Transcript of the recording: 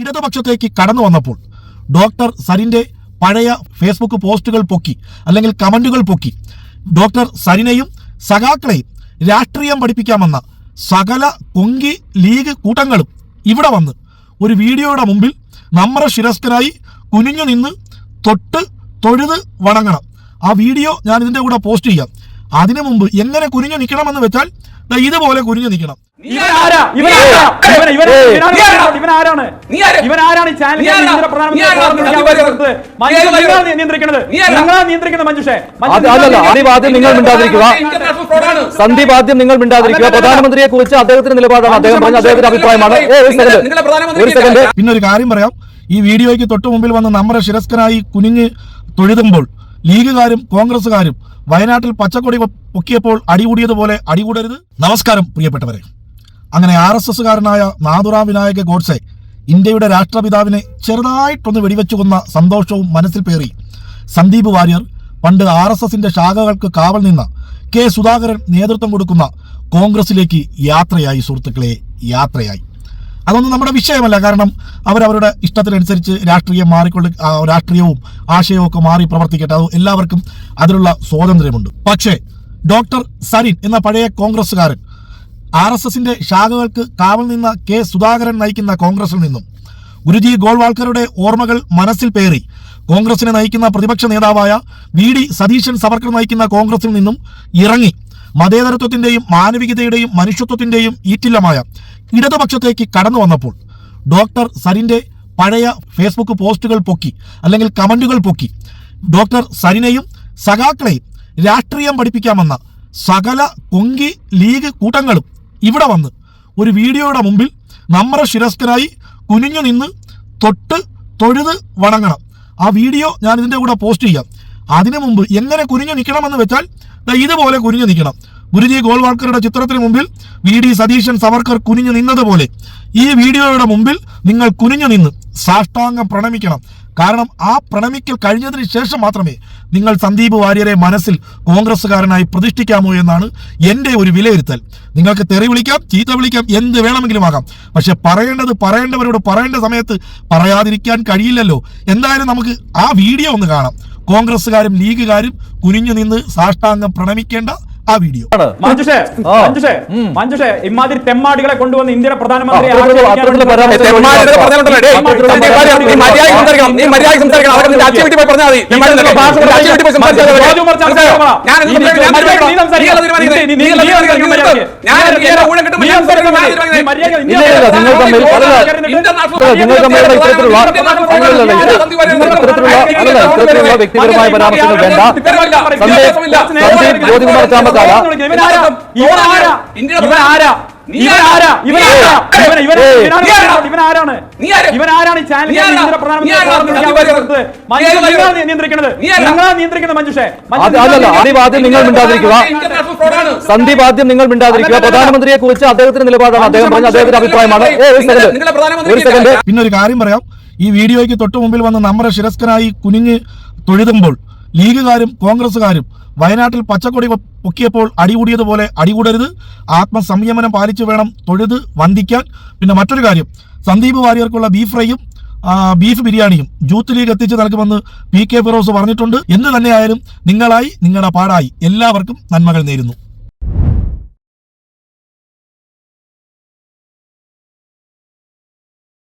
ഇടതുപക്ഷത്തേക്ക് കടന്നു വന്നപ്പോൾ ഡോക്ടർ സരിന്റെ പഴയ ഫേസ്ബുക്ക് പോസ്റ്റുകൾ പൊക്കി അല്ലെങ്കിൽ കമന്റുകൾ പൊക്കി ഡോക്ടർ സരിനെയും സഖാക്കളെയും രാഷ്ട്രീയം പഠിപ്പിക്കാമെന്ന സകല കൊങ്കി ലീഗ് കൂട്ടങ്ങളും ഇവിടെ വന്ന് ഒരു വീഡിയോയുടെ മുമ്പിൽ നമ്മുടെ ശിരസ്കനായി കുനിഞ്ഞു നിന്ന് തൊഴുത് വണങ്ങണം. ആ വീഡിയോ ഞാൻ ഇതിന്റെ കൂടെ പോസ്റ്റ് ചെയ്യാം. അതിനു മുമ്പ് എങ്ങനെ കുനിഞ്ഞു നിൽക്കണമെന്ന് വെച്ചാൽ ഇതുപോലെ കുനിഞ്ഞു നിൽക്കണം. സന്ദീപാദ്യം നിങ്ങൾ മിണ്ടാതിരിക്കുക. പ്രധാനമന്ത്രിയെ കുറിച്ച് അദ്ദേഹത്തിന്റെ നിലപാടാണ്, അദ്ദേഹം പറഞ്ഞ അദ്ദേഹത്തിന്റെ അഭിപ്രായമാണ്. പിന്നെ ഒരു കാര്യം പറയാം, ഈ വീഡിയോയ്ക്ക് തൊട്ടു മുമ്പിൽ വന്ന് നമ്മുടെ ശിരസ്കനായി കുനിഞ്ഞ് തൊഴുതുമ്പോൾ ലീഗുകാരും കോൺഗ്രസുകാരും വയനാട്ടിൽ പച്ചക്കൊടി പൊക്കിയപ്പോൾ അടികൂടിയതുപോലെ അടികൂടരുത്. നമസ്കാരം പ്രിയപ്പെട്ടവരെ. അങ്ങനെ RSSകാരനായ നാഥുറാം വിനായക ഗോഡ്സെ ഇന്ത്യയുടെ രാഷ്ട്രപിതാവിനെ ചെറുതായിട്ടൊന്ന് വെടിവെച്ചു കൊന്ന സന്തോഷവും മനസ്സിൽ പേറി സന്ദീപ് വാര്യർ പണ്ട് RSSന്റെ ശാഖകൾക്ക് കാവൽ നിന്ന കെ സുധാകരൻ നേതൃത്വം കൊടുക്കുന്ന കോൺഗ്രസിലേക്ക് യാത്രയായി. സുഹൃത്തുക്കളെ, യാത്രയായി. അതൊന്നും നമ്മുടെ വിഷയമല്ല, കാരണം അവരവരുടെ ഇഷ്ടത്തിനനുസരിച്ച് രാഷ്ട്രീയവും ആശയവും ഒക്കെ മാറി പ്രവർത്തിക്കട്ടെ. അത് എല്ലാവർക്കും അതിനുള്ള സ്വാതന്ത്ര്യമുണ്ട്. പക്ഷേ ഡോക്ടർ സരിൻ എന്ന പഴയ കോൺഗ്രസ്സുകാരൻ RSSന്റെ ശാഖകൾക്ക് കാവൽ നിന്ന കെ സുധാകരൻ നയിക്കുന്ന കോൺഗ്രസിൽ നിന്നും ഗുരുജി ഗോൾവാൾക്കറുടെ ഓർമ്മകൾ മനസ്സിൽ പേറി കോൺഗ്രസിനെ നയിക്കുന്ന പ്രതിപക്ഷ നേതാവായ VD സതീശൻ സവർക്കർ നയിക്കുന്ന കോൺഗ്രസിൽ നിന്നും ഇറങ്ങി മതേതരത്വത്തിന്റെയും മാനവികതയുടെയും മനുഷ്യത്വത്തിന്റെയും ഈറ്റില്ലമായ ഇടതുപക്ഷത്തേക്ക് കടന്നു വന്നപ്പോൾ ഡോക്ടർ സരിന്റെ പഴയ ഫേസ്ബുക്ക് പോസ്റ്റുകൾ പൊക്കി അല്ലെങ്കിൽ കമന്റുകൾ പൊക്കി ഡോക്ടർ സരിനെയും സഖാക്കളെയും രാഷ്ട്രീയം പഠിപ്പിക്കാമെന്ന സകല കൊങ്കി ലീഗ് കൂട്ടങ്ങളും ഇവിടെ വന്ന് ഒരു വീഡിയോയുടെ മുമ്പിൽ നമ്മുടെ ശിരസ്കനായി കുനിഞ്ഞു നിന്ന് തൊഴുത് വണങ്ങണം. ആ വീഡിയോ ഞാൻ ഇതിന്റെ കൂടെ പോസ്റ്റ് ചെയ്യാം. അതിനു മുമ്പ് എങ്ങനെ കുനിഞ്ഞു നിൽക്കണമെന്ന് വെച്ചാൽ ഇതുപോലെ കുനിഞ്ഞു നിൽക്കണം. ഗുരുജി ഗോൾവാൾക്കറുടെ ചിത്രത്തിന് മുമ്പിൽ VD സതീശൻ സവർക്കർ കുനിഞ്ഞു നിന്നതുപോലെ ഈ വീഡിയോയുടെ മുമ്പിൽ നിങ്ങൾ കുനിഞ്ഞു നിന്ന് സാഷ്ടാംഗം പ്രണമിക്കണം. കാരണം ആ പ്രണമിക്കൽ കഴിഞ്ഞതിന് ശേഷം മാത്രമേ നിങ്ങൾ സന്ദീപ് വാര്യരെ മനസ്സിൽ കോൺഗ്രസ്സുകാരനായി പ്രതിഷ്ഠിക്കാമോ എന്നാണ് എൻ്റെ ഒരു വിലയിരുത്തൽ. നിങ്ങൾക്ക് തെറി വിളിക്കാം, ചീത്ത വിളിക്കാം, എന്ത് വേണമെങ്കിലും ആകാം. പക്ഷെ പറയേണ്ടവരോട് പറയേണ്ട സമയത്ത് പറയാതിരിക്കാൻ കഴിയില്ലല്ലോ. എന്തായാലും നമുക്ക് ആ വീഡിയോ ഒന്ന് കാണാം. കോൺഗ്രസ്സുകാരും ലീഗുകാരും കുനിഞ്ഞു നിന്ന് സാഷ്ടാംഗം പ്രണമിക്കേണ്ട ആ വീഡിയോ. മഞ്ജുഷേ ഇമാതിരി തെമ്മാടികളെ കൊണ്ടുവന്ന് ഇന്ത്യയുടെ പ്രധാനമന്ത്രി വ്യക്തിപരമായ പരാമർശങ്ങൾ വേണ്ട. സന്ദീപാദ്യം നിങ്ങൾ മിണ്ടാതിരിക്കുക. സന്ദീപാദ്യം നിങ്ങൾ മിണ്ടാതിരിക്കുക. പ്രധാനമന്ത്രിയെ കുറിച്ച് അദ്ദേഹത്തിന്റെ നിലപാടാണ്, അദ്ദേഹം പറഞ്ഞ അദ്ദേഹത്തിന്റെ അഭിപ്രായമാണ്. പിന്നെ ഒരു കാര്യം പറയാം, ഈ വീഡിയോയ്ക്ക് തൊട്ടു മുമ്പിൽ വന്ന് നമ്മുടെ ശിരസ്കനായി കുനിഞ്ഞ് തൊഴുതുമ്പോൾ ലീഗുകാരും കോൺഗ്രസുകാരും വയനാട്ടിൽ പച്ചക്കൊടി പൊക്കിയപ്പോൾ അടികൂടിയതുപോലെ അടികൂടരുത്. ആത്മസംയമനം പാലിച്ചു വേണം തൊഴുത് വന്ദിക്കാൻ. പിന്നെ മറ്റൊരു കാര്യം, സന്ദീപ് വാര്യർക്കുള്ള ബീഫ് ബിരിയാണിയും യൂത്ത് ലീഗ് എത്തിച്ചു നൽകുമെന്ന് PK ഫിറോസ് പറഞ്ഞിട്ടുണ്ട്. എന്ത് തന്നെയായാലും നിങ്ങളായി നിങ്ങളുടെ പാടായി എല്ലാവർക്കും നന്മകൾ നേരുന്നു.